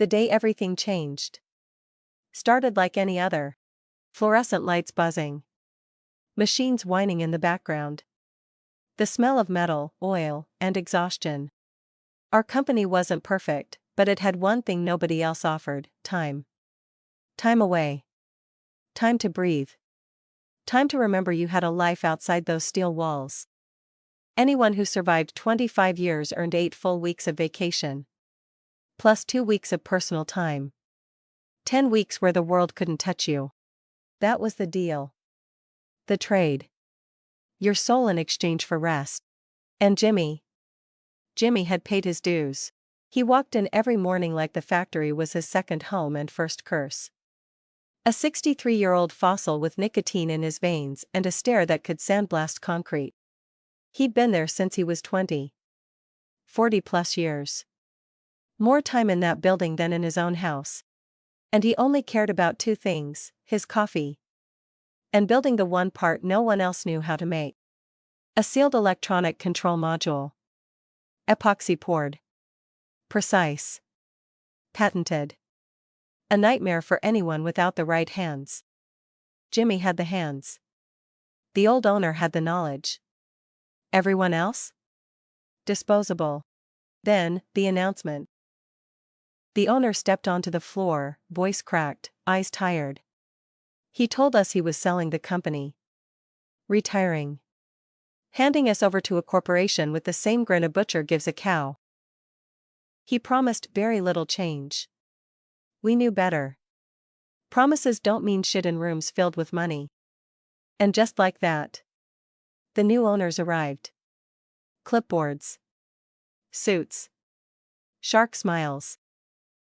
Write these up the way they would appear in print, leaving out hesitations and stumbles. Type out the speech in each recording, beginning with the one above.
The day everything changed. Started like any other. Fluorescent lights buzzing. Machines whining in the background. The smell of metal, oil, and exhaustion. Our company wasn't perfect, but it had one thing nobody else offered: time. Time away. Time to breathe. Time to remember you had a life outside those steel walls. Anyone who survived 25 years earned 8 full weeks of vacation. Plus 2 weeks of personal time. 10 weeks where the world couldn't touch you. That was the deal. The trade. Your soul in exchange for rest. And Jimmy had paid his dues. He walked in every morning like the factory was his second home and first curse. A 63-year-old fossil with nicotine in his veins and a stare that could sandblast concrete. He'd been there since he was 20. 40+ years. More time in that building than in his own house. And he only cared about 2 things: his coffee and building the one part no one else knew how to make. A sealed electronic control module. Epoxy poured. Precise. Patented. A nightmare for anyone without the right hands. Jimmy had the hands. The old owner had the knowledge. Everyone else? Disposable. Then, the announcement. The owner stepped onto the floor, voice cracked, eyes tired. He told us he was selling the company. Retiring. Handing us over to a corporation with the same grin a butcher gives a cow. He promised very little change. We knew better. Promises don't mean shit in rooms filled with money. And just like that, the new owners arrived. Clipboards. Suits. Shark smiles.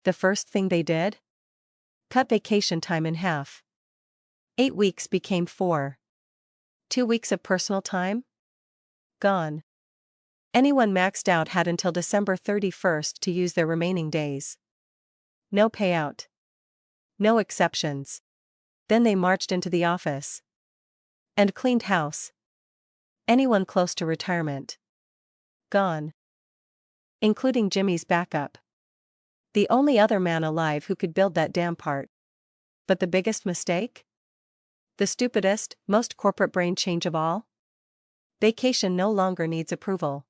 The first thing they did? Cut vacation time in half. 8 weeks became 4. 2 weeks of personal time? Gone. Anyone maxed out had until December 31st to use their remaining days. No payout. No exceptions. Then they marched into the office. And cleaned house. Anyone close to retirement. Gone. Including Jimmy's backup. The only other man alive who could build that damn part. But the biggest mistake? The stupidest, most corporate brain change of all? Vacation no longer needs approval.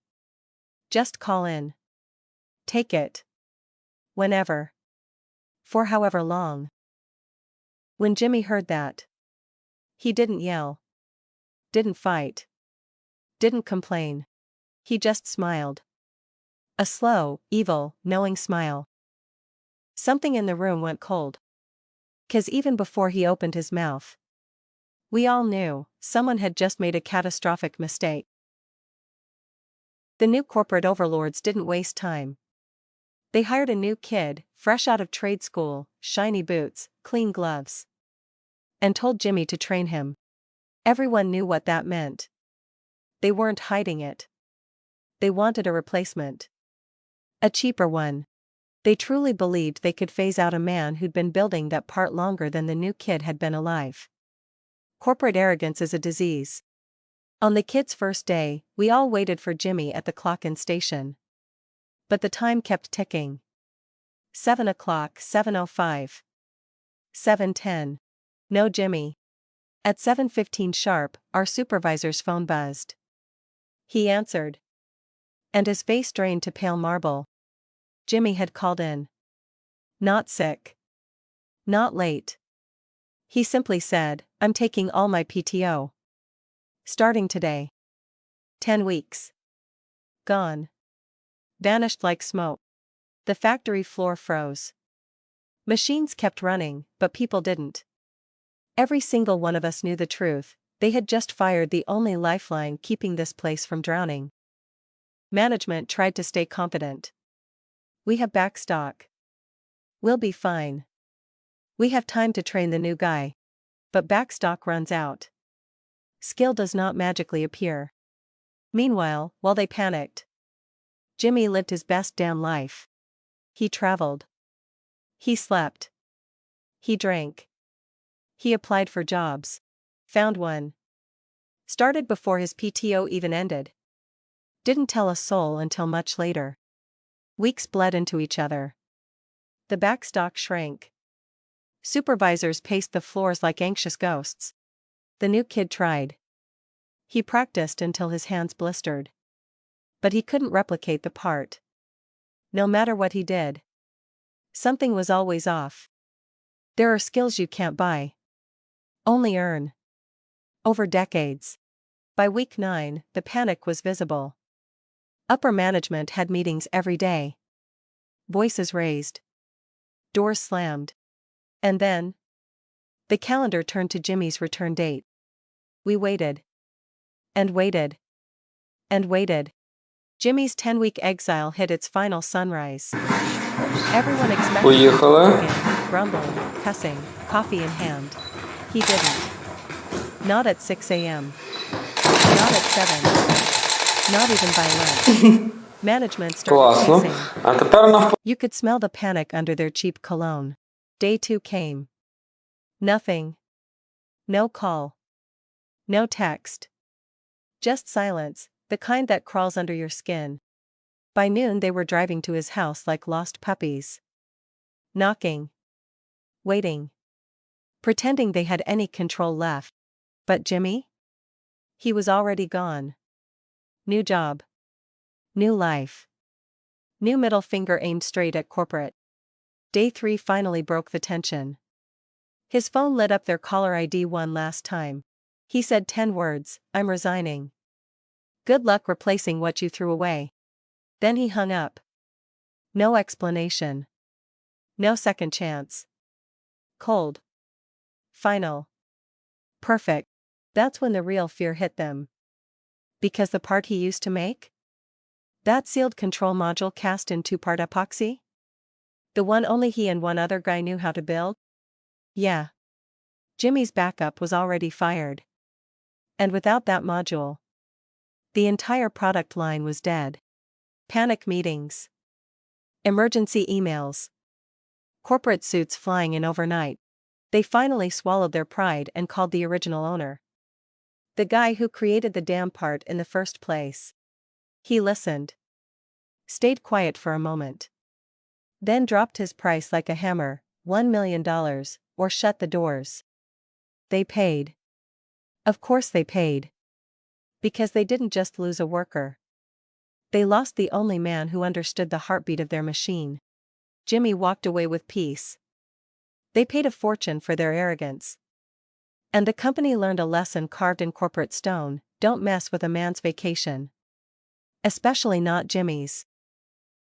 Just call in. Take it. Whenever. For however long. When Jimmy heard that, he didn't yell. Didn't fight. Didn't complain. He just smiled. A slow, evil, knowing smile. Something in the room went cold. 'Cause even before he opened his mouth, we all knew someone had just made a catastrophic mistake. The new corporate overlords didn't waste time. They hired a new kid, fresh out of trade school, shiny boots, clean gloves. And told Jimmy to train him. Everyone knew what that meant. They weren't hiding it. They wanted a replacement. A cheaper one. They truly believed they could phase out a man who'd been building that part longer than the new kid had been alive. Corporate arrogance is a disease. On the kid's first day, we all waited for Jimmy at the clock-in station. But the time kept ticking. 7 o'clock, 7:05. 7:10. No Jimmy. At 7:15 sharp, our supervisor's phone buzzed. He answered. And his face drained to pale marble. Jimmy had called in. Not sick. Not late. He simply said, "I'm taking all my PTO. Starting today." 10 weeks. Gone. Vanished like smoke. The factory floor froze. Machines kept running, but people didn't. Every single one of us knew the truth: they had just fired the only lifeline keeping this place from drowning. Management tried to stay confident. We have backstock. We'll be fine. We have time to train the new guy. But backstock runs out. Skill does not magically appear. Meanwhile, while they panicked, Jimmy lived his best damn life. He traveled. He slept. He drank. He applied for jobs. Found one. Started before his PTO even ended. Didn't tell a soul until much later. Weeks bled into each other. The backstock shrank. Supervisors paced the floors like anxious ghosts. The new kid tried. He practiced until his hands blistered. But he couldn't replicate the part. No matter what he did, something was always off. There are skills you can't buy. Only earn. Over decades. By week 9, the panic was visible. Upper management had meetings every day. Voices raised. Doors slammed. And then, the calendar turned to Jimmy's return date. We waited. And waited. And waited. Jimmy's 10-week exile hit its final sunrise. Everyone expected him to Поїхали. begin, grumbling, cussing, coffee in hand. He didn't. Not at 6 a.m. Not at 7. Not even by lunch. Management started Класно. pacing. А тепер навпаки. You could smell the panic under their cheap cologne. Day 2 came. Nothing. No call. No text. Just silence, the kind that crawls under your skin. By noon they were driving to his house like lost puppies. Knocking. Waiting. Pretending they had any control left. But Jimmy? He was already gone. New job. New life. New middle finger aimed straight at corporate. Day 3 finally broke the tension. His phone lit up their caller ID one last time. He said 10 words, "I'm resigning. Good luck replacing what you threw away." Then he hung up. No explanation. No second chance. Cold. Final. Perfect. That's when the real fear hit them. Because the part he used to make? That sealed control module cast in 2-part epoxy? The one only he and one other guy knew how to build? Yeah. Jimmy's backup was already fired. And without that module, the entire product line was dead. Panic meetings. Emergency emails. Corporate suits flying in overnight. They finally swallowed their pride and called the original owner. The guy who created the damn part in the first place. He listened. Stayed quiet for a moment. Then dropped his price like a hammer, $1 million, or shut the doors. They paid. Of course they paid. Because they didn't just lose a worker. They lost the only man who understood the heartbeat of their machine. Jimmy walked away with peace. They paid a fortune for their arrogance. And the company learned a lesson carved in corporate stone: don't mess with a man's vacation. Especially not Jimmy's.